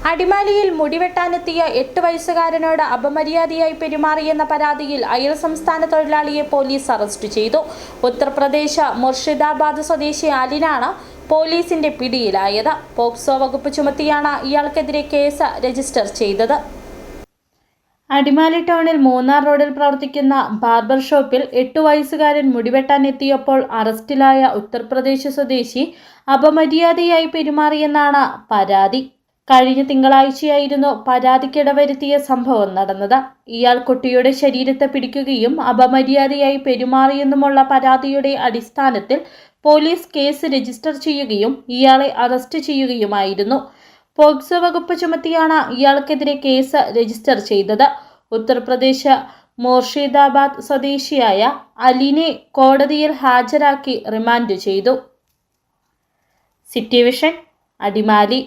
അടിമാലിയിൽ മുടിവെട്ടാനെത്തിയ 8 വയസ്സുകാരനോട് അപമര്യാദയായി പെരുമാറിയെന്ന പരാതിയിൽ അയൽ സംസ്ഥാന തൊഴിലാളിയെ പോലീസ് അറസ്റ്റ് ചെയ്തു. ഉത്തർപ്രദേശ് മുർഷിദാബാദ് സ്വദേശി അലിനാണ് പോലീസിന്റെ പിടിയിലായത്. പോക്സോ വകുപ്പ് ചുമത്തിയാണ് ഇയാൾക്കെതിരെ കേസ് രജിസ്റ്റർ ചെയ്തത്. അടിമാലി ടൗണിൽ മൂന്നാർ റോഡിൽ പ്രവർത്തിക്കുന്ന ബാർബർ ഷോപ്പിൽ 8 വയസ്സുകാരൻ മുടിവെട്ടാൻ എത്തിയപ്പോൾ അറസ്റ്റിലായ ഉത്തർപ്രദേശ് സ്വദേശി അപമര്യാദയായി പെരുമാറിയെന്നാണ് പരാതി. കഴിഞ്ഞ തിങ്കളാഴ്ചയായിരുന്നു പരാതിക്കിടവരുത്തിയ സംഭവം നടന്നത്. ഇയാൾ കുട്ടിയുടെ ശരീരത്തെ പിടിക്കുകയും അപമര്യാദയായി പെരുമാറിയെന്നുമുള്ള പരാതിയുടെ അടിസ്ഥാനത്തിൽ പോലീസ് കേസ് രജിസ്റ്റർ ചെയ്യുകയും ഇയാളെ അറസ്റ്റ് ചെയ്യുകയുമായിരുന്നു. പോക്സോ വകുപ്പ് ചുമത്തിയാണ് ഇയാൾക്കെതിരെ കേസ് രജിസ്റ്റർ ചെയ്തത്. ഉത്തർപ്രദേശ് മുർഷിദാബാദ് സ്വദേശിയായ അലിനെ കോടതിയിൽ ഹാജരാക്കി റിമാൻഡ് ചെയ്തു. City vision, Adimali.